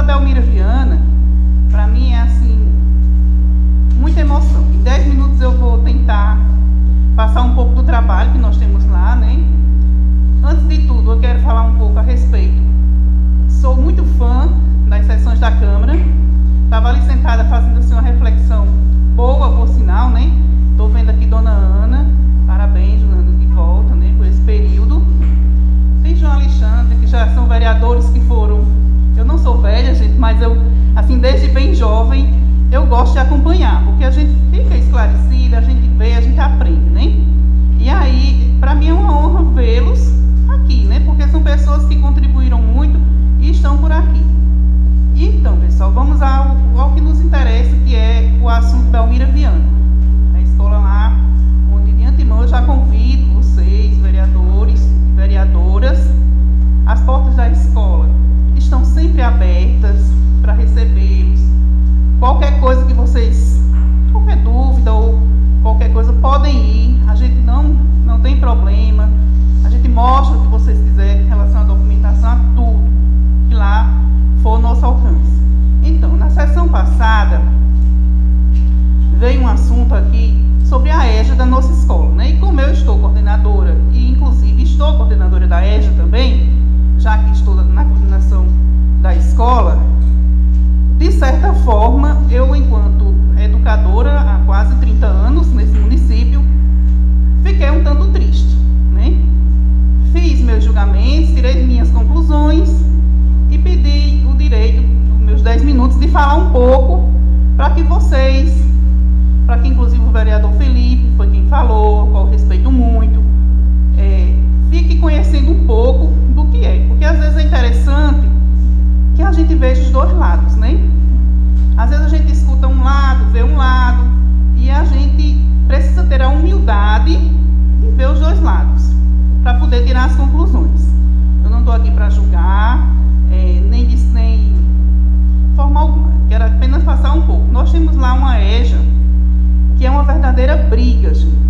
da Belmira Viana, para mim é assim, muita emoção. Em 10 minutos eu vou tentar passar um pouco do trabalho que nós temos lá, né? Antes de tudo, eu quero falar um pouco a respeito. Sou muito fã das sessões da Câmara. Estava ali sentada fazendo assim, uma reflexão boa, por sinal, né? Estou vendo aqui Dona Ana. Parabéns, Ana, de volta, né? Por esse período. Tem João Alexandre, que já são vereadores que foram... Eu não sou velha, gente, mas eu, assim, desde bem jovem, eu gosto de acompanhar, porque a gente fica esclarecida, a gente vê, a gente aprende, né? E aí, para mim é uma honra vê-los aqui, né? Porque são pessoas que contribuíram muito e estão por aqui. Então, pessoal, vamos ao que nos interessa, que é o assunto Belmira Viana. A escola lá, onde de antemão eu já convido vocês, vereadores e vereadoras, as portas da escola estão sempre abertas para recebê-los. Qualquer coisa que vocês, qualquer dúvida ou qualquer coisa, podem ir. A gente não tem problema. A gente mostra o que vocês quiserem em relação à documentação, a tudo que lá for ao nosso alcance. Então, na sessão passada, veio um assunto aqui sobre a EJA da nossa escola, né? E como eu estou coordenadora, e inclusive estou coordenadora da EJA também, já que estou na coordenação da escola, de certa forma, eu, enquanto educadora há quase 30 anos nesse município, fiquei um tanto triste, né? Fiz meus julgamentos, tirei minhas conclusões e pedi o direito, dos meus 10 minutos, de falar um pouco para que vocês, para que inclusive o vereador Felipe foi quem falou, ao qual eu respeito muito, fique conhecendo um pouco do que é, porque às vezes é interessante que a gente veja os dois lados, né? Às vezes a gente escuta um lado, vê um lado, e a gente precisa ter a humildade de ver os dois lados, para poder tirar as conclusões. Eu não estou aqui para julgar, nem forma alguma, quero apenas passar um pouco. Nós temos lá uma EJA, que é uma verdadeira briga, gente.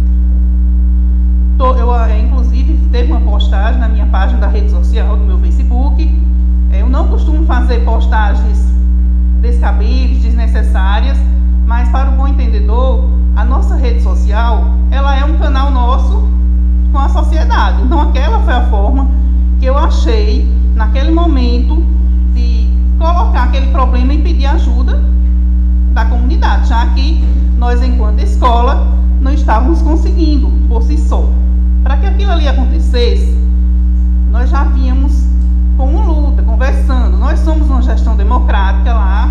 Inclusive, teve uma postagem na minha página da rede social, no meu Facebook. Eu não costumo fazer postagens descabidas, desnecessárias, mas para o bom entendedor, a nossa rede social, ela é um canal nosso com a sociedade. Então, aquela foi a forma que eu achei, naquele momento, de colocar aquele problema e pedir ajuda da comunidade, já que nós, enquanto escola, não estávamos conseguindo, por si só. Para que aquilo ali acontecesse, nós já vínhamos com uma luta, conversando. Nós somos uma gestão democrática lá,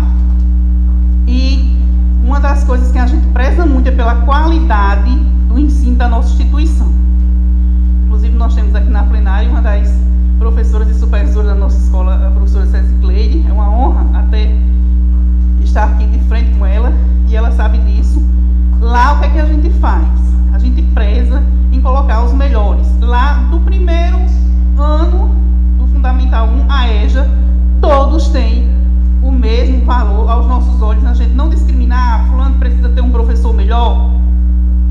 e uma das coisas que a gente preza muito é pela qualidade do ensino da nossa instituição. Inclusive, nós temos aqui na plenária uma das professoras e supervisoras da nossa escola, a professora Cécile Cleide. É uma honra até estar aqui de frente com ela, e ela sabe disso. Lá, o que é que a gente faz? A gente preza em colocar os melhores. Lá, do primeiro ano do Fundamental 1, a EJA, todos têm o mesmo valor aos nossos olhos. A gente não discriminar, fulano precisa ter um professor melhor,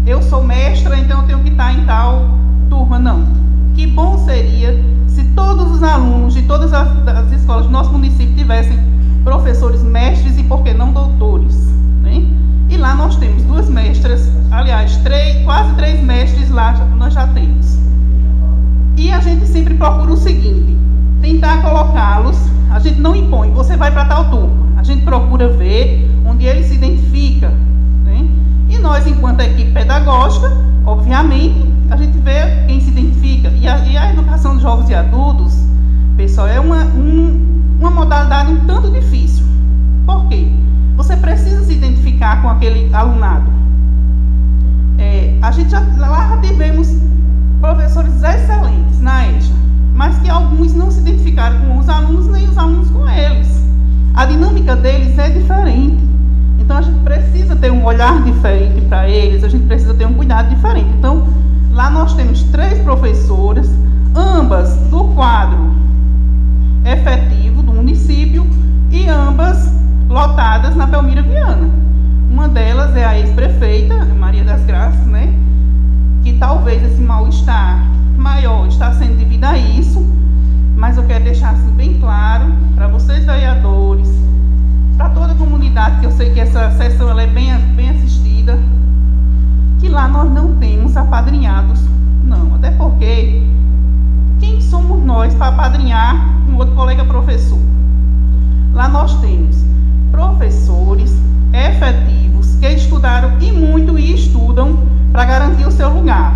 eu sou mestra, então eu tenho que estar em tal turma, não. Que bom seria se todos os alunos de todas as escolas do nosso município tivessem professores mestres e, por que não, doutores, né? E lá nós temos 2 mestras, aliás, quase 3 mestres lá nós já temos. E a gente sempre procura o seguinte, tentar colocá-los, a gente não impõe, você vai para tal turma, a gente procura ver onde ele se identifica, né? E nós, enquanto equipe pedagógica, obviamente, a gente vê quem se identifica. E a educação de jovens e adultos, pessoal, é uma modalidade um tanto difícil. Por quê? Você precisa se identificar com aquele alunado. A gente lá já tivemos professores excelentes na EJA, mas que alguns não se identificaram com os alunos, nem os alunos com eles. A dinâmica deles é diferente. Então, a gente precisa ter um olhar diferente para eles, a gente precisa ter um cuidado diferente. Então, lá nós temos 3 professoras, ambas do quadro efetivo do município e ambas lotadas na Belmira Viana. Uma delas é a ex-prefeita, Maria das Graças, né? Que talvez esse mal-estar maior está sendo devido a isso, mas eu quero deixar assim bem claro para vocês, vereadores, sei que essa sessão ela é bem assistida, que lá nós não temos apadrinhados, não. Até porque, quem somos nós para apadrinhar um outro colega professor? Lá nós temos professores efetivos que estudaram e muito e estudam para garantir o seu lugar.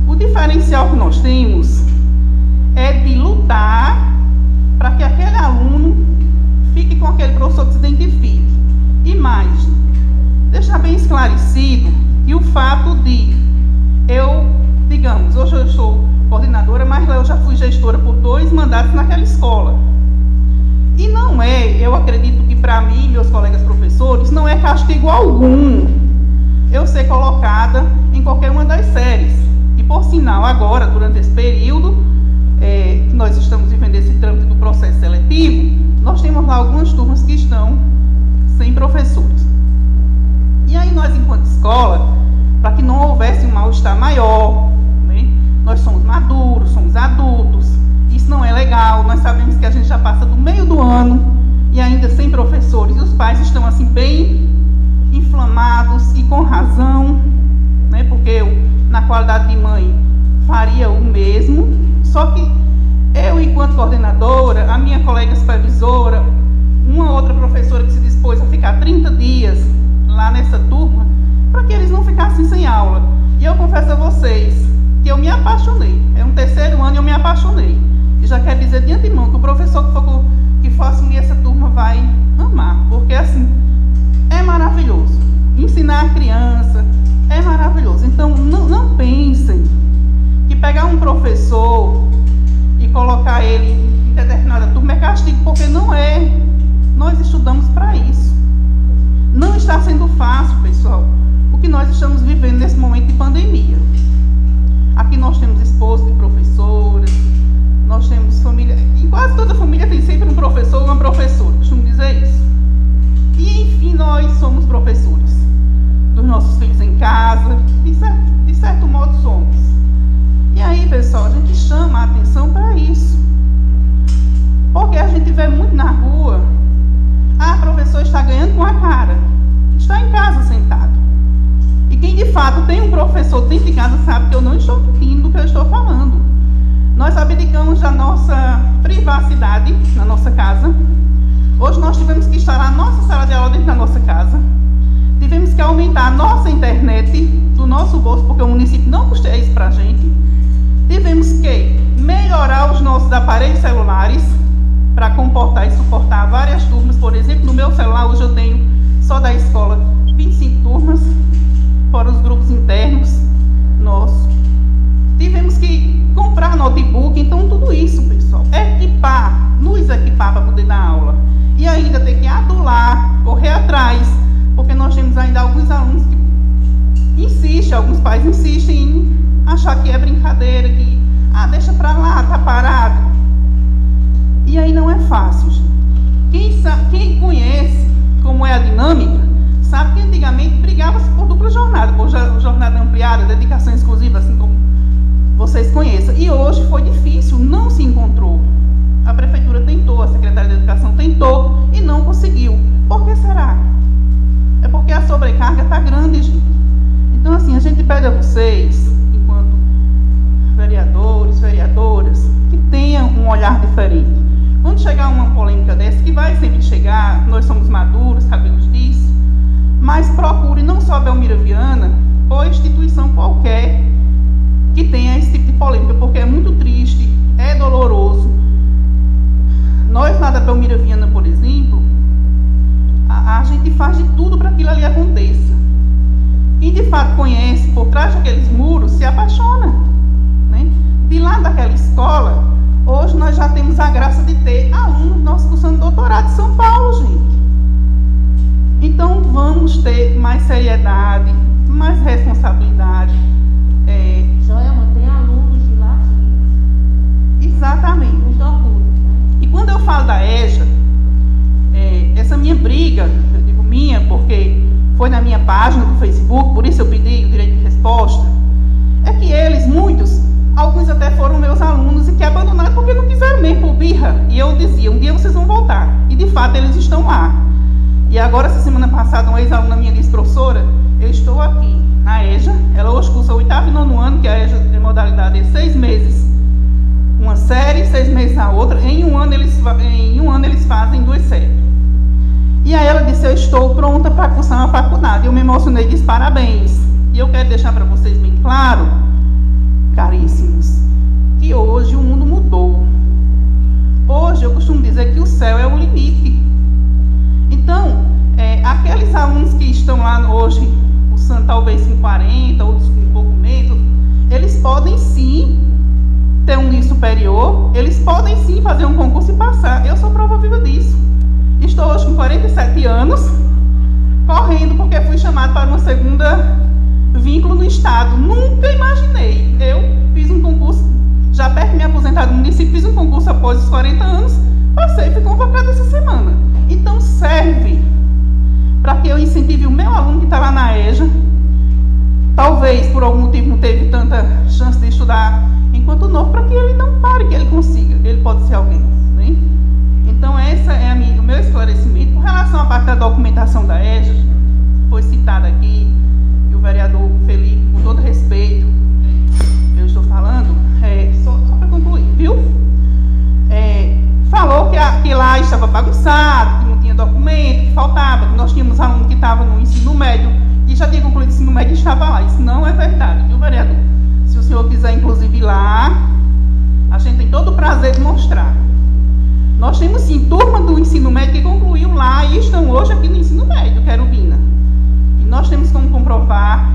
O diferencial que nós temos é de lutar para que aquele aluno fique com aquele professor que se identifique. E mais, deixar bem esclarecido que o fato de digamos, hoje eu sou coordenadora, mas lá eu já fui gestora por 2 mandatos naquela escola. E não é, eu acredito que para mim, meus colegas professores, não é castigo algum eu ser colocada em qualquer uma das séries. E por sinal, agora, durante esse período, que nós estamos vivendo esse trâmite do processo seletivo, nós temos lá algumas turmas que estão sem professores. E aí nós, enquanto escola, para que não houvesse um mal-estar maior, né, nós somos maduros, somos adultos, isso não é legal, nós sabemos que a gente já passa do meio do ano e ainda sem professores, e os pais estão assim bem inflamados e com razão, né, porque eu, na qualidade de mãe, faria o mesmo, só que eu, enquanto coordenadora, a minha colega supervisora, uma outra professora que se dispôs a ficar 30 dias lá nessa turma, para que eles não ficassem sem aula. E eu confesso a vocês que eu me apaixonei. É um 3º ano e eu me apaixonei. E já quero dizer de antemão que o professor que for assumir essa turma vai amar, porque assim, é maravilhoso. Ensinar a criança é maravilhoso. Então, não pensem que pegar um professor e colocar ele em determinada turma é castigo, porque não é. Nós estudamos para isso. Não está sendo fácil, pessoal, o que nós estamos vivendo nesse momento de pandemia. Aqui nós temos esposos de professoras, nós temos família, em quase toda família tem sempre um professor ou uma professora, costumo dizer isso. E enfim, nós somos professores dos nossos filhos em casa, de certo modo somos. E aí, pessoal, a gente chama a atenção para isso. Porque a gente vê muito na rua, a professora está ganhando com a cara, está em casa sentado. E quem de fato tem um professor dentro de casa sabe que eu não estou mentindo do que eu estou falando. Nós abdicamos da nossa privacidade na nossa casa. Hoje nós tivemos que instalar a nossa sala de aula dentro da nossa casa. Tivemos que aumentar a nossa internet do nosso bolso, porque o município não custeia isso para a gente. Tivemos que melhorar os nossos aparelhos celulares para comportar e suportar várias turmas. Por exemplo, no meu celular hoje eu tenho, só da escola, 25 turmas, fora os grupos internos nossos. Tivemos que comprar notebook, então tudo isso, pessoal, nos equipar para poder dar aula. E ainda ter que adular, correr atrás, porque nós temos ainda alguns alunos que insistem, alguns pais insistem em achar que é brincadeira, que, deixa para lá, tá parado. E aí não é fácil, gente. Quem conhece como é a dinâmica, sabe que antigamente brigava-se por dupla jornada, por jornada ampliada, dedicação exclusiva, assim como vocês conheçam. E hoje foi difícil, não se encontrou. A prefeitura tentou, a secretária de educação tentou e não conseguiu. Por que será? É porque a sobrecarga está grande, gente. Então, assim, a gente pede a vocês, enquanto vereadores, vereadoras, que tenham um olhar diferente. Quando chegar uma polêmica dessa, que vai sempre chegar, nós somos maduros, sabemos disso, mas procure não só a Belmira Viana, ou instituição qualquer que tenha esse tipo de polêmica, porque é muito triste, é doloroso. Nós lá da Belmira Viana, por exemplo, a gente faz de tudo para que aquilo ali aconteça. Quem de fato conhece por trás daqueles muros se apaixona, né? De lá daquela escola, hoje nós já temos a graça de ter alunos nossos cursando doutorado em São Paulo, gente. Então vamos ter mais seriedade, mais responsabilidade. Joelma, tem alunos de lá? Exatamente. Muito orgulho, né? E quando eu falo da EJA, essa minha briga, eu digo minha porque foi na minha página do Facebook, por isso eu pedi o direito de resposta, é que eles, muitos, alguns até foram meus alunos e que abandonaram porque não quiseram mesmo por birra. E eu dizia, um dia vocês vão voltar. E de fato eles estão lá. E agora, essa semana passada, uma ex-aluna minha disse: professora, eu estou aqui na EJA, ela hoje cursa o 8º e 9º ano, que a EJA tem modalidade de 6 meses uma série, 6 meses a outra, em um ano eles fazem 2 séries. E aí ela disse: eu estou pronta para cursar uma faculdade. Eu me emocionei e disse: parabéns. E eu quero deixar para vocês bem claro, caríssimos, que hoje o mundo mudou. Hoje eu costumo dizer que o céu é o limite. Então, aqueles alunos que estão lá hoje, cursando talvez com 40, outros com um pouco menos, eles podem sim ter um nível superior, eles podem sim fazer um concurso e passar. Eu sou prova viva disso. Estou hoje com 47 anos, correndo porque fui chamado para uma segunda vínculo no Estado. Nunca imaginei. Eu fiz um concurso, já perto de me aposentar do município, fiz um concurso após os 40 anos, passei e fui convocado essa semana. Então serve para que eu incentive o meu aluno que está lá na EJA, talvez por algum motivo não teve tanta chance de estudar enquanto novo, para que ele não pare, que ele consiga, ele pode ser alguém, né? Então essa é o meu esclarecimento. Com relação à parte da documentação da EJA, foi citada aqui, e o vereador Felipe, com todo respeito, eu estou falando, só para concluir, viu? Falou que lá estava bagunçado, que não tinha documento, que faltava, que nós tínhamos aluno que estava no ensino médio, e já tinha concluído o ensino médio e estava lá. Isso não é verdade, viu, vereador? Se o senhor quiser, inclusive, ir lá, a gente tem todo o prazer de mostrar. Nós temos, sim, turma do ensino médio que concluiu lá e estão hoje aqui no ensino médio, Querubina. E nós temos como comprovar.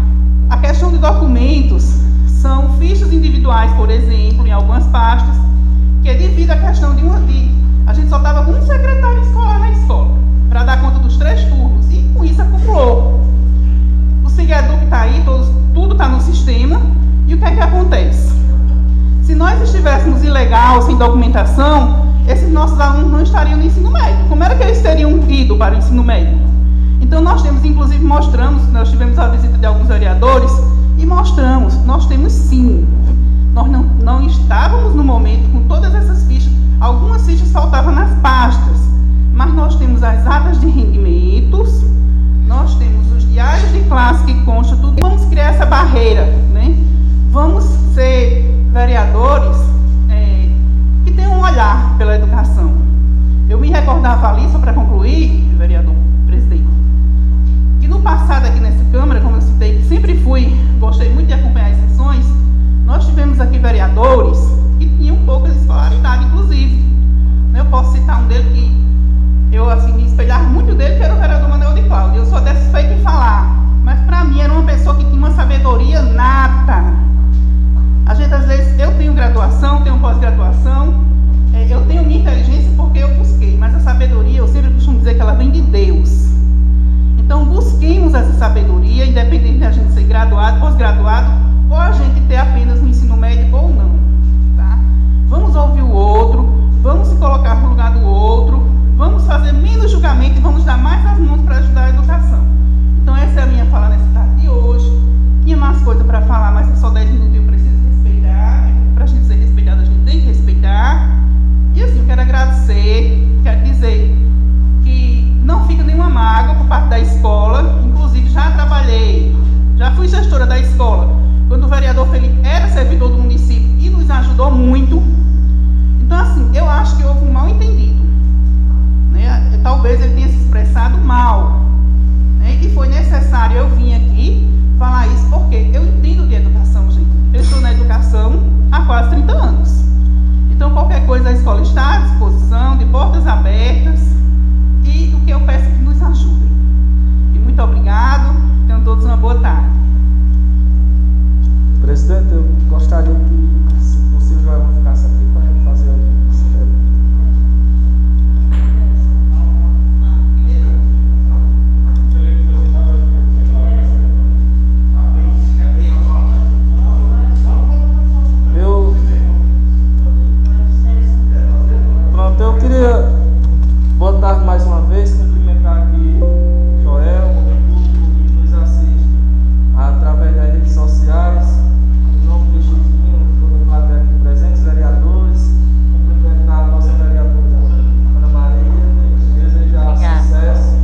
A questão de documentos são fichas individuais, por exemplo, em algumas pastas, que é devido à questão a gente só estava com um secretário escolar na escola, para dar conta dos 3 turnos, e com isso acumulou. O Seguedu que está aí, tudo está no sistema, e o que é que acontece? Se nós estivéssemos ilegal, sem documentação, esses nossos alunos não estariam no ensino médio. Como era que eles teriam ido para o ensino médio? Então nós temos, inclusive, nós tivemos a visita de alguns vereadores, e mostramos, nós temos sim. Nós não estávamos no momento com todas essas fichas, algumas fichas faltavam nas pastas, mas nós temos as atas de rendimentos, nós temos os diários de classe que consta tudo. Vamos criar essa barreira, né? Vamos ser vereadores que tenham um olhar pela educação. Eu me recordava ali, só para concluir, vereador, presidente, que no passado aqui nessa Câmara, como eu citei, que sempre gostei muito de acompanhar as sessões, nós tivemos aqui vereadores que tinham poucas escolaridade, inclusive. Eu posso citar um deles que eu me espelhava muito dele, que era o vereador Manuel de Cláudio. Eu sou até suspeito em falar, mas para mim era uma pessoa que tinha uma sabedoria nata. A gente, às vezes, eu tenho graduação, tenho pós-graduação, eu tenho minha inteligência porque eu busquei, mas a sabedoria, eu sempre costumo dizer que ela vem de Deus. Então, busquemos essa sabedoria, independente de a gente ser graduado, pós-graduado, ou a gente ter apenas no ensino médio ou não. Tá? Vamos ouvir o outro, vamos se colocar no lugar do outro, vamos fazer menos julgamento e vamos dar mais as mãos para ajudar a educação. Então, essa é a minha fala nessa tarde de hoje. Tinha mais coisa para falar, mas é só 10 minutos e eu preciso respeitar. Para a gente ser respeitado, a gente tem que respeitar. E assim, eu quero agradecer, quero dizer que não fica nenhuma mágoa por parte da escola. Inclusive, já fui gestora da escola, quando o vereador Felipe era servidor do município e nos ajudou muito. Então, assim, eu acho que houve um mal entendido, né? Talvez ele tenha se expressado mal, né? E foi necessário eu vir aqui falar isso, porque eu entendo de educação, gente. Eu estou na educação há quase 30 anos. Então, qualquer coisa, a escola está à disposição, de portas abertas, e o que eu peço é que nos ajudem. E muito obrigado, tenham todos uma boa tarde. Presidente, eu gostaria que, se possível, já vou ficar aqui para a gente fazer algumas perguntas. Eu queria boa tarde mais uma vez, cumprimentar aqui Joel, o público que nos assiste através das redes sociais, em nome do Chiquinho, toda a plateia aqui presentes, vereadores, cumprimentar a nossa vereadora Ana Maria, desejar sucesso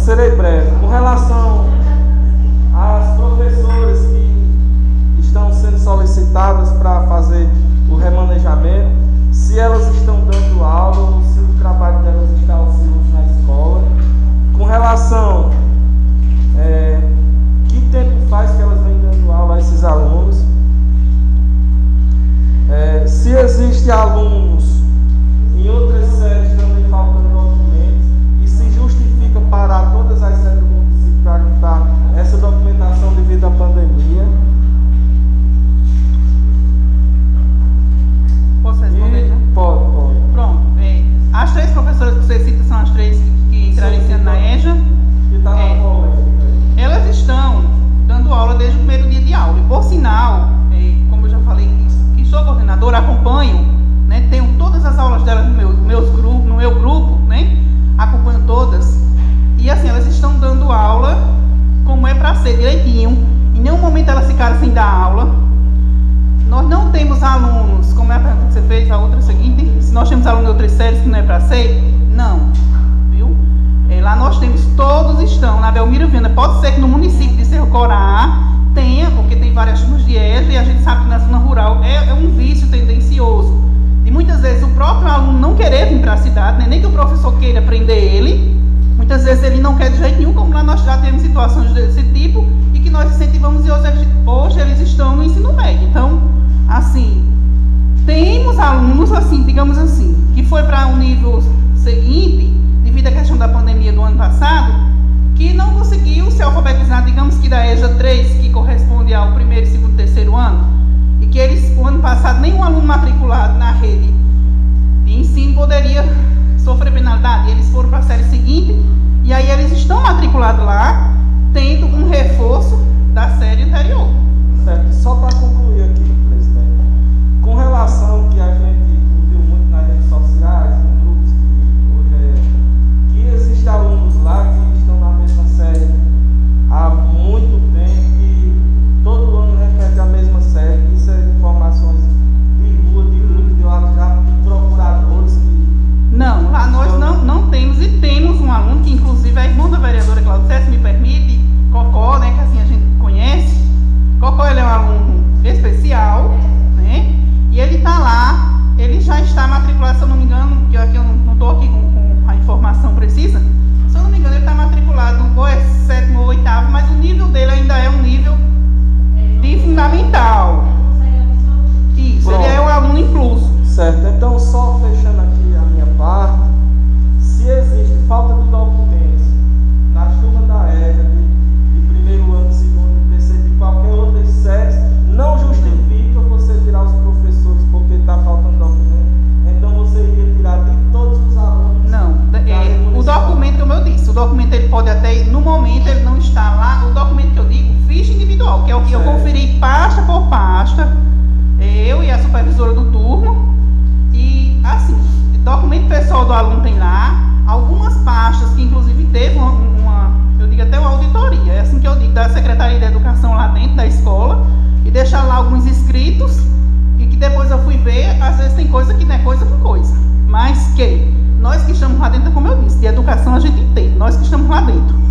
serei breve. Com relação às professoras que estão sendo solicitadas para fazer o remanejamento, se elas estão dando aula ou se o trabalho delas está ocioso na escola. Com relação que tempo faz que elas vêm dando aula a esses alunos, se existem alunos em outras séries também faltando documentos, e se justifica parar todas as séries do município para juntar essa documentação devido à pandemia. Posso responder? Pode. Pronto. As 3 professoras que você cita são as 3 que entraram esse ano na EJA. Que está na polêmica. Elas estão dando aula desde o primeiro dia de aula. E por sinal, como eu já falei, que sou coordenadora, acompanho, né, tenho todas as aulas delas no meu grupo, né, acompanho todas. E assim, elas estão dando aula como é para ser, direitinho. Em nenhum momento elas ficaram sem dar aula. Nós não temos alunos, como é a pergunta que você fez, a outra seguinte, se nós temos alunos de outras séries que não é para ser, não, viu? Lá nós temos, todos estão na Belmiro Viana. Pode ser que no município de Cerro Corá tenha, porque tem várias turmas de EJA e a gente sabe que na zona rural é um vício tendencioso. E muitas vezes o próprio aluno não querer vir para a cidade, né? Nem que o professor queira prender ele, muitas vezes ele não quer de jeito nenhum, como lá nós já temos situações desse tipo e que nós incentivamos e hoje eles estão no ensino médio. Então, assim, temos alunos, assim, digamos assim, que foi para um nível seguinte, devido à questão da pandemia do ano passado, que não conseguiu se alfabetizar, digamos que da EJA 3, que corresponde ao primeiro, segundo, terceiro ano, e que eles, o ano passado, nenhum aluno matriculado na rede de ensino poderia sofrer penalidade. Eles foram para a série seguinte, e aí eles estão matriculados lá, tendo um reforço da série anterior. Certo. Só para concluir aqui, presidente, com relação ao que a gente viu muito nas redes sociais, em grupos que existem alunos lá que estão na mesma série há muito tempo e todo ano repete a mesma série. Isso é informações de rua, de grupo, de WhatsApp, de procuradores que... Não, lá nós não temos, e temos um aluno que inclusive é irmão da vereadora Claudia, se me permite, Cocó, né, que assim a gente conhece. Cocó, ele é um aluno especial, né, e ele está lá, ele já está matriculado, se eu não me engano, porque aqui eu não estou aqui com a informação precisa, se eu não me engano ele está matriculado, ou é 7º ou 8º, mas o nível dele ainda é um nível de fundamental. Isso, Pronto. Ele é um aluno incluso. Certo, então só fechando aqui a minha parte, se existe falta de documentos nas turmas da EJA, de primeiro ano, segundo, terceiro, de qualquer outra série, não justifica você tirar os professores porque está faltando documento. Então você iria tirar de todos os alunos. Não, o documento, como eu disse, o documento ele pode até, no momento ele não está lá, o documento que eu digo, ficha individual, que é o que eu conferi pasta por pasta, eu e a supervisora do turno, e assim, documento pessoal do aluno tem lá, algumas pastas que inclusive teve eu digo até uma auditoria, é assim que eu digo, da Secretaria de Educação lá dentro da escola, e deixar lá alguns escritos, e que depois eu fui ver, às vezes tem coisa que não é coisa com coisa, mas que nós que estamos lá dentro, como eu disse, de educação a gente entende, nós que estamos lá dentro.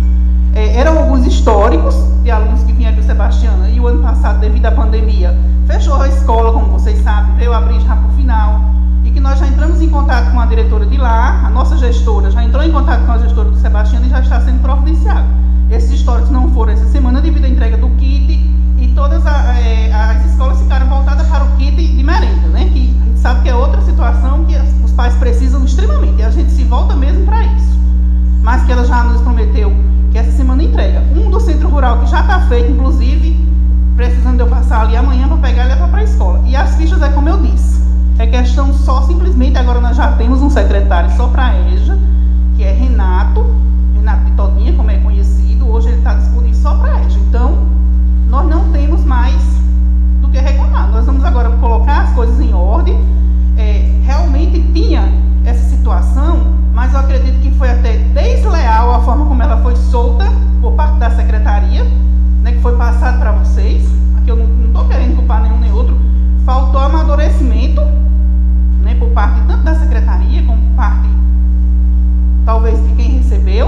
Eram alguns históricos de alunos que vinham aqui do Sebastiana, e o ano passado, devido à pandemia, fechou a escola, como vocês sabem, veio abrir já para o final, e que nós já entramos em contato com a diretora de lá, a nossa gestora já entrou em contato com a gestora do Sebastiana e já está sendo providenciado. Esses históricos não foram essa semana devido à entrega do kit, e todas as escolas ficaram voltadas para o kit de merenda, né? Que a gente sabe que é outra situação que os pais precisam extremamente, e a gente se volta mesmo para isso. Mas que ela já nos prometeu que essa semana entrega. Um do centro rural que já está feito, inclusive, precisando de eu passar ali amanhã para pegar e levar para a escola. E as fichas é como eu disse, é questão só simplesmente, agora nós já temos um secretário só para a EJA, que é Renato de Todinha, como é conhecido, hoje ele está disponível só para a EJA. Então, nós não temos mais do que reclamar. Nós vamos agora colocar as coisas em ordem. Realmente tinha essa situação, mas eu acredito que foi até desleal a forma como ela foi solta por parte da secretaria, né, que foi passado para vocês. Aqui eu não estou querendo culpar nenhum nem outro. Faltou amadurecimento, né, por parte tanto da secretaria como por parte, talvez, de quem recebeu.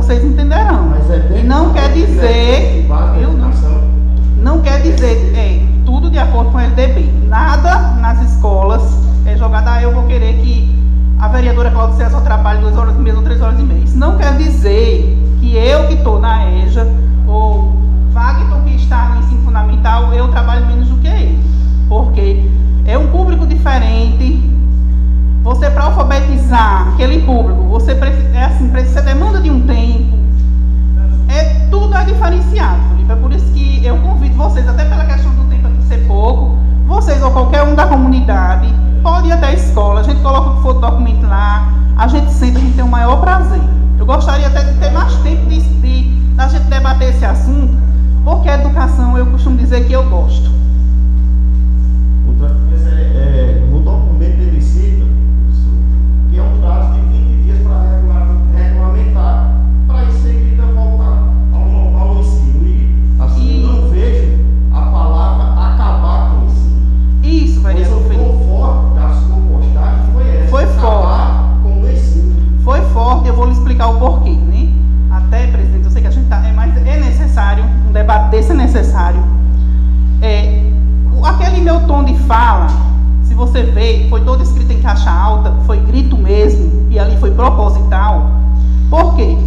vocês entenderão. Mas é E não quer dizer, não quer dizer, tudo de acordo com o LDB. Nada nas escolas é jogado, eu vou querer que a vereadora Cláudia César só trabalhe 2 horas e meia ou 3 horas e meia. Isso não quer dizer que eu que estou na EJA, ou Wagner que está no ensino fundamental, eu trabalho menos do que ele. Porque é um público diferente. Você, para alfabetizar aquele público, você precisa demanda de um tempo. Tudo é diferenciado, Felipe. É por isso que eu convido vocês, até pela questão do tempo aqui ser pouco, vocês ou qualquer um da comunidade, pode ir até a escola, a gente coloca o que for do documento lá, a gente senta, a gente tem o maior prazer. Eu gostaria até de ter mais tempo da gente debater esse assunto, porque a educação, eu costumo dizer que eu gosto. Outra coisa no documento ele cita que é um prazo de 20 dias para regulamentar, para em seguida voltar ao ensino. E assim, eu não vejo a palavra acabar com o ensino. Isso, vereador Felipe. O forte da sua postagem foi essa. Foi acabar com o ensino. Foi forte, eu vou lhe explicar o porquê, né? Até, presidente, eu sei que a gente mas é necessário, um debate desse é necessário. Aquele meu tom de fala, se você vê, foi todo escrito em caixa alta, foi grito mesmo, e ali foi proposital. Por quê?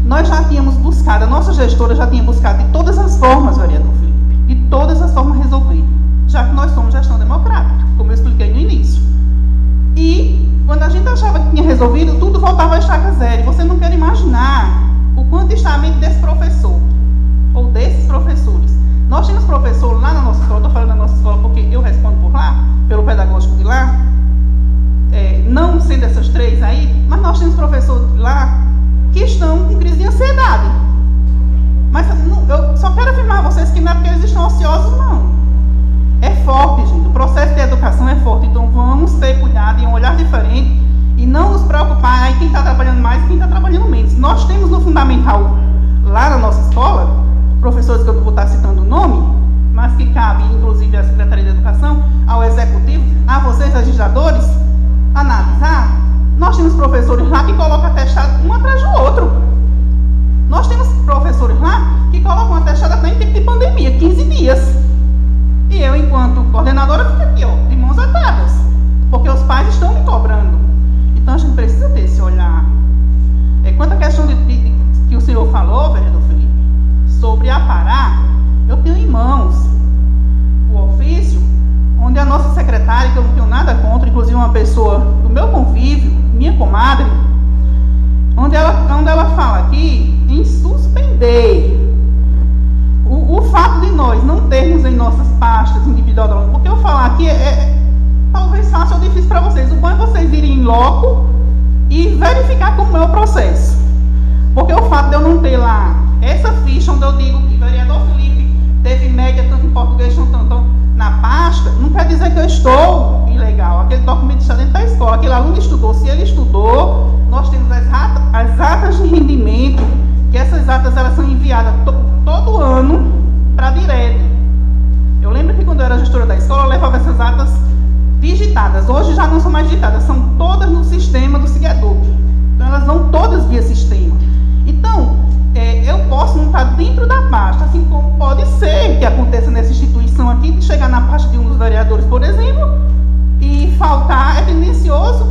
Nós já tínhamos buscado, a nossa gestora já tinha buscado de todas as formas, vereador Felipe, de todas as formas resolver, já que nós somos gestão democrática, como eu expliquei no início. E quando a gente achava que tinha resolvido, tudo voltava a estaca zero. Você não quer imaginar o quanto está a mente desse professor, ou desses professores. Nós tínhamos professor lá na nossa escola, estou falando da nossa escola porque eu respondo por lá, pelo pedagógico de lá, não sendo essas 3 aí, mas nós temos professores lá que estão com crise de ansiedade. Mas eu só quero afirmar a vocês que não é porque eles estão ociosos, não. É forte, gente. O processo de educação é forte, então vamos ter cuidado em um olhar diferente e não nos preocupar aí quem está trabalhando mais e quem está trabalhando menos. Nós temos no fundamental, lá na nossa escola, professores que eu não vou estar citando o nome, mas que cabe, inclusive, à Secretaria de Educação, ao Executivo, a vocês, legisladores, analisar. Nós temos professores lá que colocam atestado um atrás do outro. Nós temos professores lá que colocam atestado até em tempo de pandemia, 15 dias. E eu, enquanto coordenadora, fico aqui, de mãos atadas, porque os pais estão me cobrando. Então, a gente precisa ter esse olhar. Quanto à questão que o senhor falou, vereador Felipe, sobre aparar, eu tenho em mãos o ofício, onde a nossa secretária, que eu não tenho nada contra, inclusive uma pessoa do meu convívio, minha comadre, onde ela fala aqui em suspender o fato de nós não termos em nossas pastas individual, porque eu falar aqui talvez fácil ou difícil para vocês. O bom é vocês irem em loco e verificar como é o processo. Porque o fato de eu não ter lá essa ficha onde eu digo que o vereador Felipe teve média tanto em português quanto na pasta, não quer dizer que eu estou ilegal. Aquele documento está dentro da escola, aquele aluno estudou. Se ele estudou, nós temos as atas de rendimento, que essas atas elas são enviadas todo ano para a direta. Eu lembro que quando eu era gestora da escola, eu levava essas atas digitadas. Hoje já não são mais digitadas, são todas no sistema do SIGEDUC. Então elas vão todas via sistema. Então, eu posso não estar dentro da pasta, assim como pode ser que aconteça nessa instituição aqui, de chegar na pasta de um dos vereadores, por exemplo, e faltar, é tendencioso.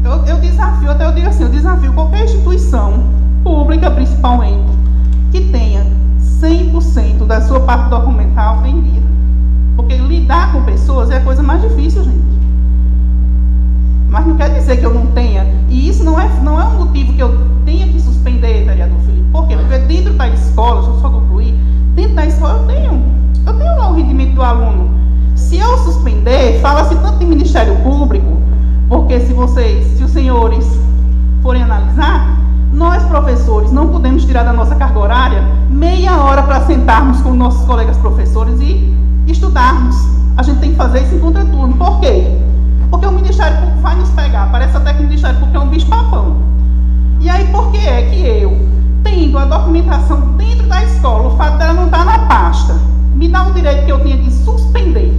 Eu desafio, até eu digo assim, eu desafio qualquer instituição, pública principalmente, que tenha 100% da sua parte documental em dia. Porque lidar com pessoas é a coisa mais difícil, gente. Mas não quer dizer que eu não tenha. E isso não é um motivo que eu tenha que suspender, vereador Felipe. Por quê? Porque dentro da escola, deixa eu só concluir, dentro da escola eu tenho lá o rendimento do aluno. Se eu suspender, fala-se tanto de Ministério Público, porque se os senhores forem analisar, nós, professores, não podemos tirar da nossa carga horária meia hora para sentarmos com nossos colegas professores e estudarmos. A gente tem que fazer isso em contraturno. Por quê? Porque o Ministério Público vai nos pegar. Parece até que o Ministério Público é um bicho-papão. E aí, por que é que eu, tendo a documentação dentro da escola, o fato dela não estar na pasta, me dá o direito que eu tinha de suspender?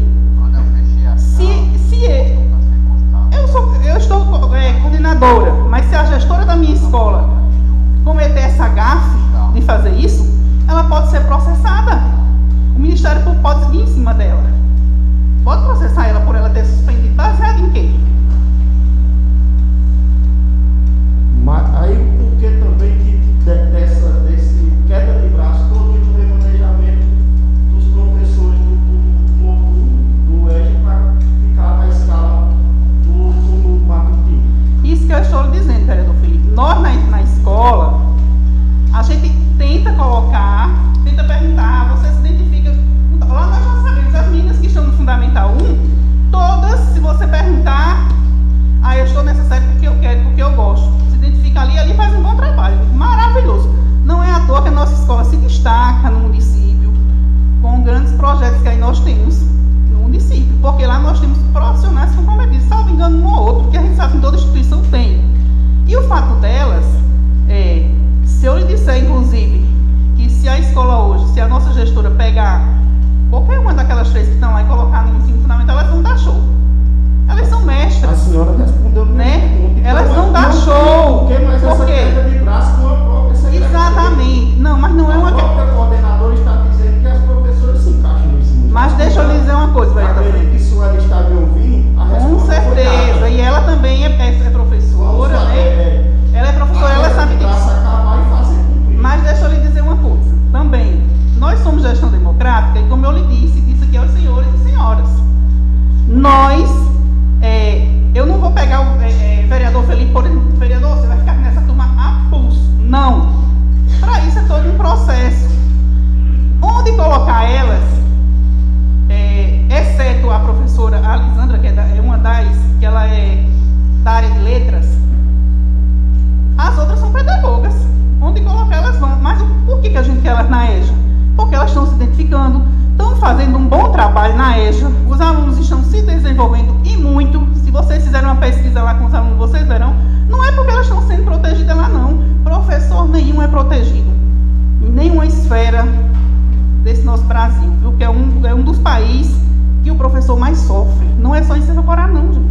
Eu estou coordenadora, mas se a gestora da minha escola cometer Brasil, viu? Que é um dos países que o professor mais sofre. Não é só em Sepaporá, não, gente.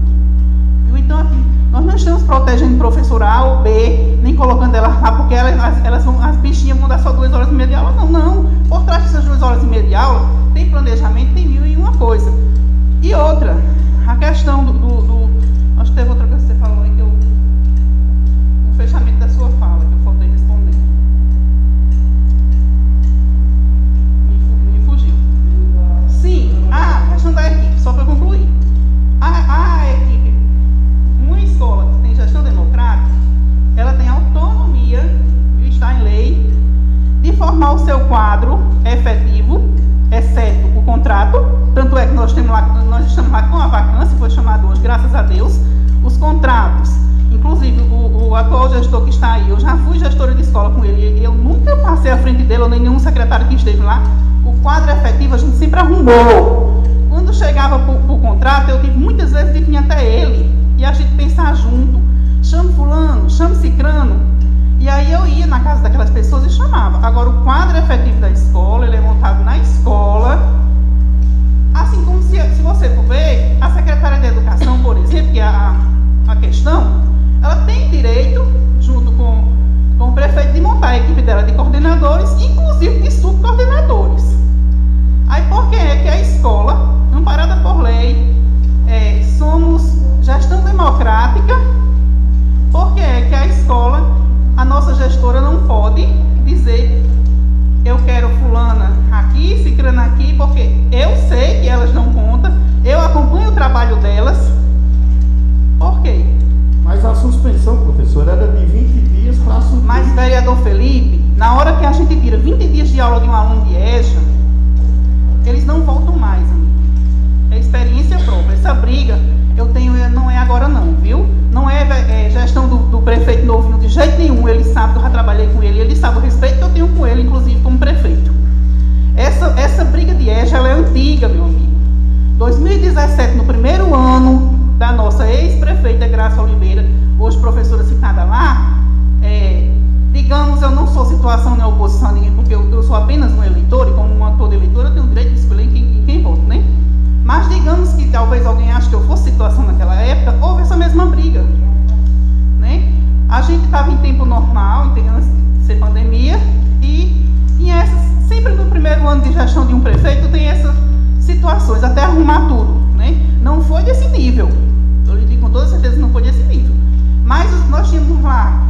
Viu? Então, assim, nós não estamos protegendo o professor A ou B, nem colocando elas lá, porque as bichinhas vão dar só 2 horas e meia de aula. Não, não. Por trás dessas 2 horas e meia de aula, tem planejamento, tem 1001 coisa. E outra, a questão acho que teve outra coisa que você falou aí, que o fechamento da sua fala, que eu faltei responder. Me fugiu. Sim, a questão da equipe, só para concluir. A equipe, uma escola que tem gestão democrática, ela tem autonomia, está em lei, de formar o seu quadro efetivo, exceto o contrato. Tanto é que nós estamos lá com a vacância, foi chamado hoje, graças a Deus, os contratos. Inclusive, o atual gestor que está aí, eu já fui gestora de escola com ele, e eu nunca passei à frente dele, ou nenhum secretário que esteve lá. O quadro efetivo a gente sempre arrumou. Quando chegava para o contrato, eu tive muitas vezes de vir até ele, e a gente pensar junto, chame fulano, chame cicrano, e aí eu ia na casa daquelas pessoas e chamava. Agora, o quadro efetivo da escola, ele é montado na escola, assim como se você for ver, a secretária de educação, por exemplo, que é a questão, ela tem direito, junto com o prefeito, de montar a equipe dela de coordenadores, inclusive de subcoordenadores. Aí por que é que a escola, amparada por lei, somos gestão democrática, por que é que a escola, a nossa gestora não pode dizer: eu quero fulana aqui, cicrana aqui, porque eu sei que elas não contam, eu acompanho o trabalho delas. Por quê? Mas a suspensão, professor, era de 20 dias para subir. Mas, vereador Felipe, na hora que a gente tira 20 dias de aula de um aluno de EJA, eles não voltam mais, amigo. É experiência própria. Essa briga eu tenho, não é agora não, viu? Não é gestão do prefeito novinho de jeito nenhum. Ele sabe que eu já trabalhei com ele, ele sabe o respeito que eu tenho com ele, inclusive como prefeito. Essa briga de EJA, ela é antiga, meu amigo. 2017, no primeiro ano da nossa ex-prefeita Graça Oliveira, hoje professora citada lá, digamos, eu não sou situação nem oposição a ninguém, porque eu sou apenas um eleitor, e como toda eleitora eu tenho o direito de escolher em quem voto, né? Mas digamos que talvez alguém ache que eu fosse situação naquela época, houve essa mesma briga, né? A gente estava em tempo normal, antes de ser pandemia, e sempre no primeiro ano de gestão de um prefeito tem essas situações, até arrumar tudo, né? Não foi desse nível, eu lhe digo com toda certeza que não foi desse nível, mas nós tínhamos lá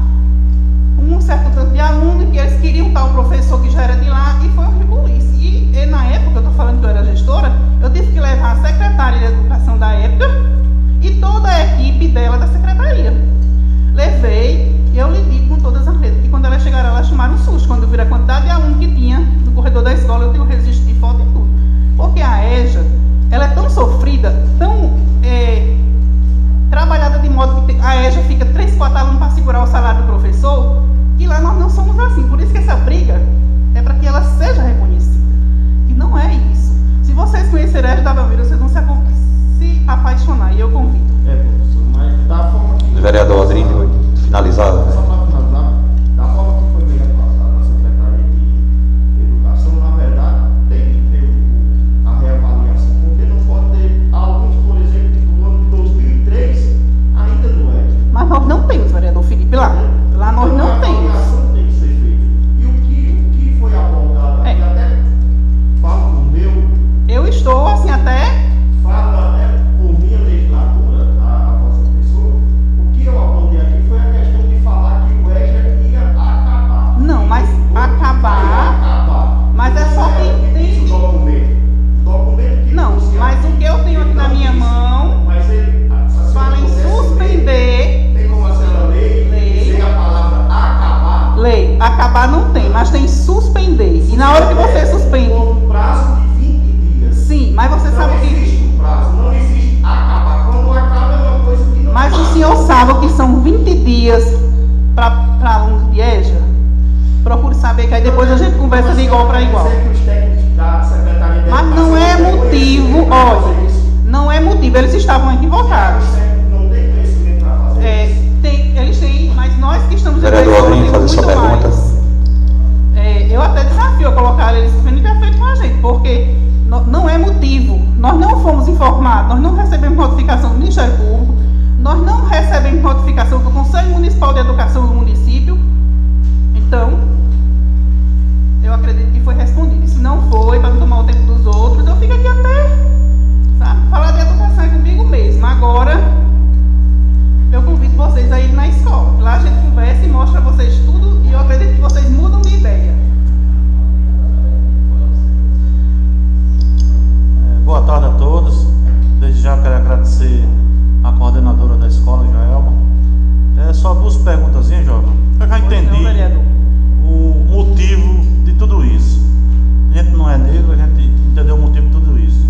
um certo tanto de aluno que eles queriam tal professor que já era de lá, e foi um rebuliço. E na época, eu estou falando que eu era gestora, eu tive que levar a secretária de educação da época e toda a equipe dela da secretaria. Levei, e eu lhe digo com todas as letras, que quando elas chegaram, elas chamaram um susto, quando eu vi a quantidade de aluno que tinha no corredor da escola. Eu tenho registro de foto e tudo. Porque a EJA, ela é tão sofrida, tão trabalhada de modo que a EJA fica 3, 4 alunos para segurar o salário do professor, que lá nós não somos assim. Por isso que essa briga é para que ela seja reconhecida. E não é isso. Se vocês conhecerem a EJA da Belmiro, vocês vão se apaixonar, e eu convido. Professor, mas da forma que... Vereador Adriano, finalizado. Só para finalizar, da forma que foi bem repassada na Secretaria de Educação, na verdade, tem que ter a reavaliação, porque não pode ter alunos, por exemplo, do ano de 2003 ainda não é. Mas nós não temos, vereador Felipe, lá. Lá nós Então, não temos. A avaliação tem que ser feita. E o que foi abordado aqui, até falo no meu... Eu estou, assim, até... Falo até por minha legislatura, a vossa pessoa, o que eu abordei aqui foi a questão de falar que o EJA ia acabar. Não, mas acabar... Ia acabar. Mas é só quem tem... Isso, documento que Não, você mas o que eu tenho aqui na minha mão mas ele fala em suspender... Tem como a senhora ler dizer a palavra acabar? Lei. Acabar não tem, mas tem suspender. E na hora que você suspende... Com um prazo de 20 dias. Sim, mas você sabe Não que... existe um prazo, não existe acabar. Quando acaba é uma coisa que não Mas o acaba. senhor sabe que são 20 dias para alunos de EJA? Procure saber, que aí depois a gente conversa de igual para igual. Mas não é motivo, olha, não é motivo, eles estavam equivocados. Não tem conhecimento para fazer isso. Eles têm, mas nós que estamos Vereador eleitos, Adriano, temos fazer muito sua pergunta. mais. Eu até desafio a colocar eles, que já feito com a gente, porque Municipal de Educação do município. Então, eu acredito que foi respondido. E se não foi, para não tomar o tempo dos outros, eu fico aqui até, sabe, falar de educação é comigo mesmo. Agora, eu convido vocês a ir na escola. Lá a gente conversa e mostra a vocês tudo e eu acredito que vocês mudam de ideia. Boa tarde a todos. Desde já quero agradecer a coordenadora da escola, Joelma. Só duas perguntazinhas, Joelma. Eu já entendi o motivo de tudo isso. A gente não é negro, a gente entendeu o motivo de tudo isso.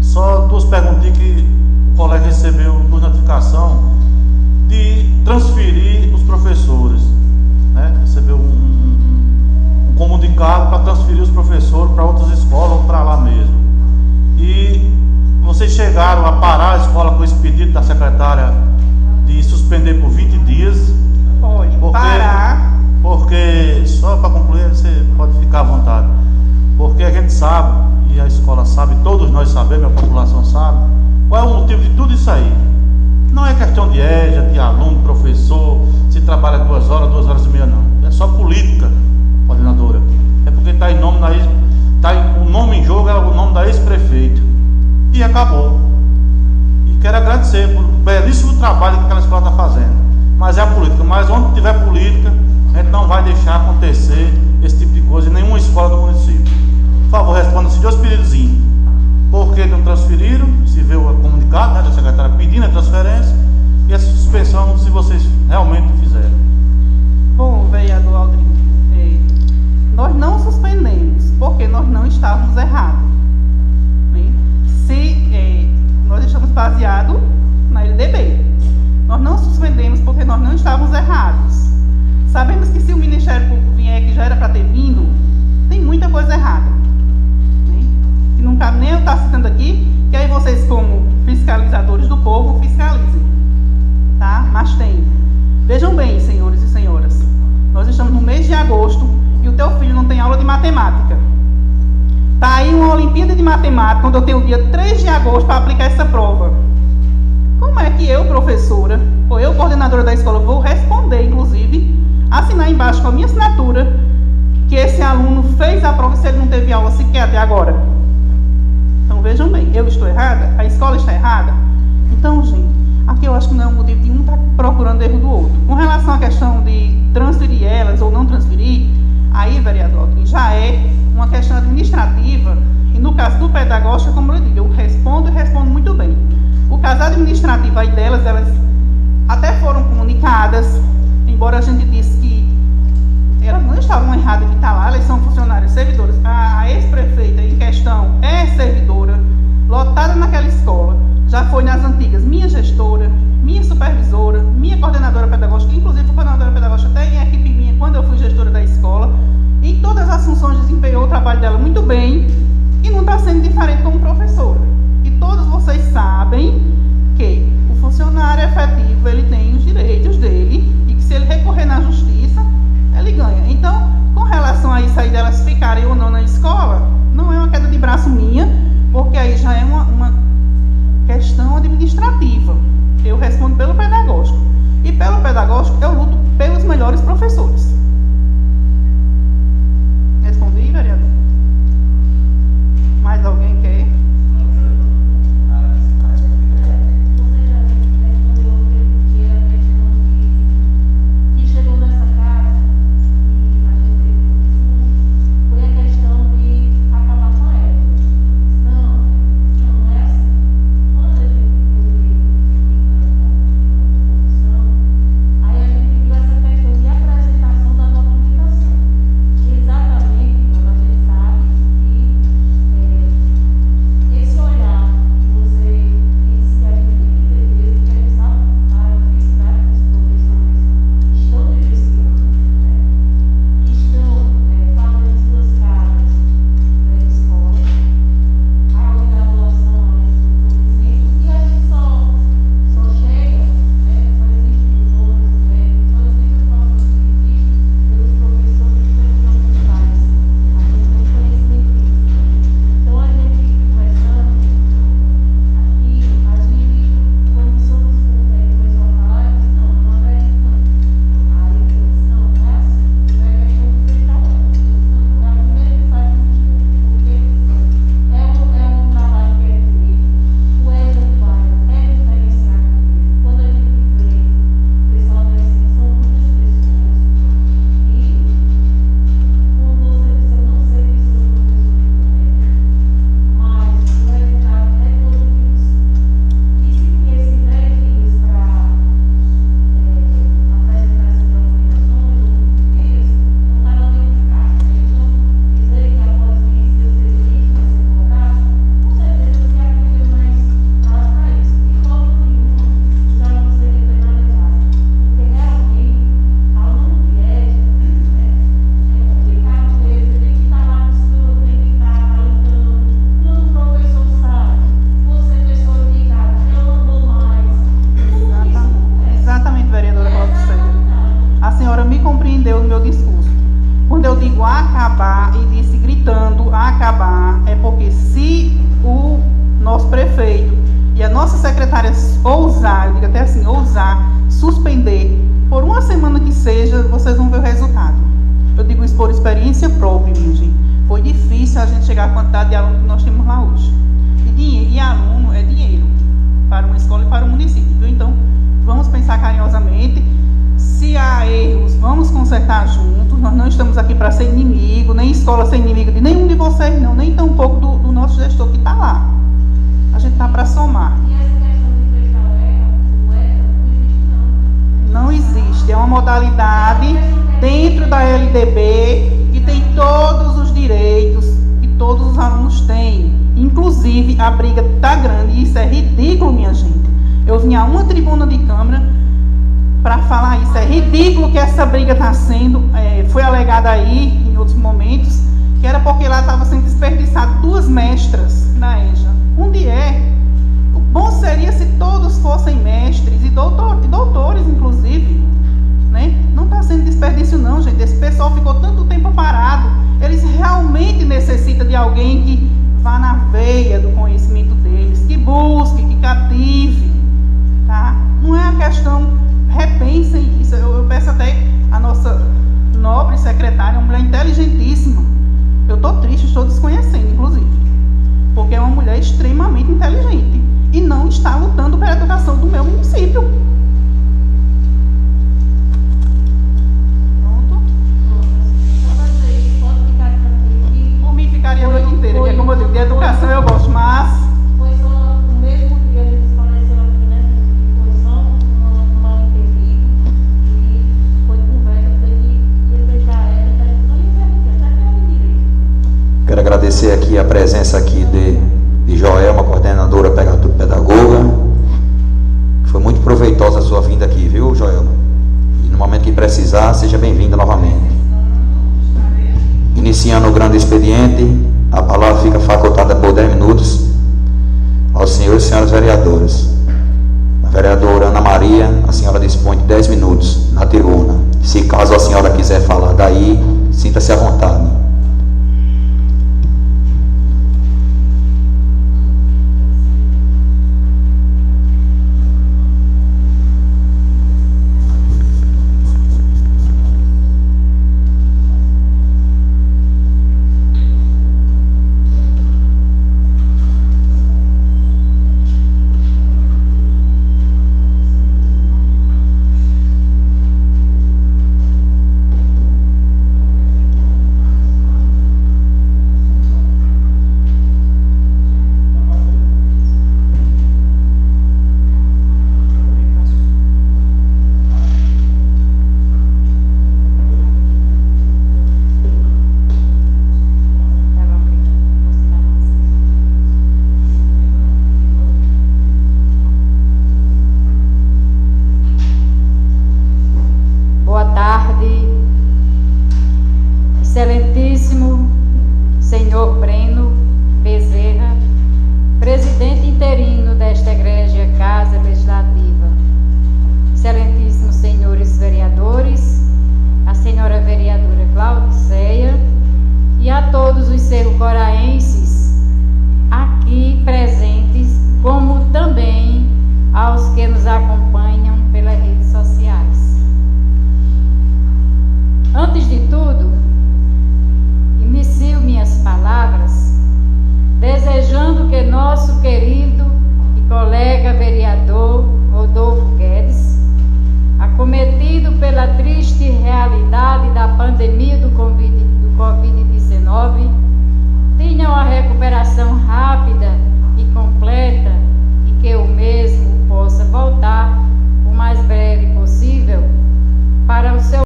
Só duas perguntinhas que o colega recebeu por notificação de transferir os professores, né? Recebeu um comunicado para transferir os professores para outras escolas ou para lá mesmo. E vocês chegaram a parar a escola com esse pedido da secretária de suspender por 20 dias? Pode parar. Porque, só para concluir, você pode ficar à vontade. Porque a gente sabe, e a escola sabe, todos nós sabemos, a população sabe, qual é o motivo de tudo isso aí. Não é questão de EJA, de aluno, professor, se trabalha 2 horas, 2 horas e meia, não. É só política, coordenadora. É porque está em nome o nome em jogo é o nome da ex-prefeita. E acabou. E quero agradecer pelo belíssimo trabalho que aquela escola está fazendo. Mas é a política. Mas onde tiver política, a gente não vai deixar acontecer esse tipo de coisa em nenhuma escola do município. Por favor, responda-se 2 pedidozinhos. Por que não transferiram? Se vê o comunicado, né, da secretária pedindo a transferência. E a suspensão, se vocês realmente fizeram. Bom, vereador Aldrinho, nós não suspendemos, porque nós não estávamos errados. Né? Nós estamos baseados na LDB. Nós não suspendemos porque nós não estávamos errados. Sabemos que se o Ministério Público vier, que já era para ter vindo, tem muita coisa errada. Né? Que não cabe nem eu estar citando aqui, que aí vocês, como fiscalizadores do povo, fiscalizem. Tá? Mas tem. Vejam bem, senhores e senhoras, nós estamos no mês de agosto e o teu filho não tem aula de matemática. Está aí uma Olimpíada de Matemática, quando eu tenho o dia 3 de agosto para aplicar essa prova. Como é que eu, professora, ou eu, coordenadora da escola, vou responder, inclusive, assinar embaixo com a minha assinatura, que esse aluno fez a prova se ele não teve aula sequer até agora? Então vejam bem, eu estou errada? A escola está errada? Então, gente, aqui eu acho que não é um motivo de um estar procurando erro do outro. Com relação à questão de transferir elas ou não transferir, aí, vereador Aldrinho, já é uma questão administrativa, e no caso do pedagógico, como eu digo, eu respondo e respondo muito bem. O caso administrativo aí delas, elas até foram comunicadas, embora a gente disse que elas não estavam erradas em estar lá, elas são funcionárias servidoras. A ex-prefeita em questão é servidora, lotada naquela escola, já foi nas antigas minha gestora, minha supervisora, minha coordenadora pedagógica, inclusive a coordenadora pedagógica até em equipe minha quando eu fui gestora da escola. Em todas as funções desempenhou o trabalho dela muito bem e não está sendo diferente como professora. E todos vocês sabem que o funcionário efetivo, ele tem os direitos dele e que se ele recorrer na justiça, ele ganha. Então, com relação a isso aí delas ficarem ou não na escola, não é uma queda de braço minha, porque aí já é uma questão administrativa. Eu respondo pelo pedagógico. E pelo pedagógico eu luto pelos melhores professores. Respondi, vereador? Mais alguém quer? paralisar, suspender, por uma semana que seja, vocês vão ver o resultado. Eu digo isso por experiência própria, minha gente. Foi difícil a gente chegar à quantidade de alunos que nós temos lá hoje. E aluno é dinheiro para uma escola e para o município. Viu? Então, vamos pensar carinhosamente. Se há erros, vamos consertar juntos. Nós não estamos aqui para ser inimigo, nem escola ser inimigo de nenhum de vocês, não, nem tampouco do nosso gestor que está lá. A gente está para somar. E essa questão de fechar o ECA, Não existe. É uma modalidade dentro da LDB que tem todos os direitos que todos os alunos têm. Inclusive, a briga está grande e isso é ridículo, minha gente. Eu vim a uma tribuna de Câmara para falar isso. É ridículo que essa briga está sendo. Foi alegada aí, em outros momentos, que era porque lá estava sendo desperdiçado 2 mestras na EJA. Onde é? O bom seria se todos fossem mestres e doutores, inclusive. Né? Não está sendo desperdício não, gente. Esse pessoal ficou tanto tempo parado. Eles realmente necessitam de alguém que vá na veia do conhecimento deles, que busque, que cative. Tá? Não é a questão, repensem isso. Eu peço até a nossa nobre secretária, uma mulher inteligentíssima. Eu estou triste, estou desconhecendo, inclusive. Porque é uma mulher extremamente inteligente e não está lutando pela educação do meu município. Pronto? pode ficar tranquilo que Por mim ficaria a noite inteira, porque como eu digo, de educação eu gosto, mas foi só no mesmo dia a gente esclareceu aqui, né? Foi só um mal entendido e foi conversa que ia fechar a ECA, a gente não ia permitir, até que eu direito. Quero agradecer aqui a presença aqui de Joelma, coordenadora pedagoga. Foi muito proveitosa a sua vinda aqui, viu, Joelma? E no momento que precisar, seja bem-vinda novamente. Iniciando o grande expediente, a palavra fica facultada por 10 minutos aos senhores e senhoras vereadores. A vereadora Ana Maria, a senhora dispõe de 10 minutos na tribuna. Se caso a senhora quiser falar daí, sinta-se à vontade.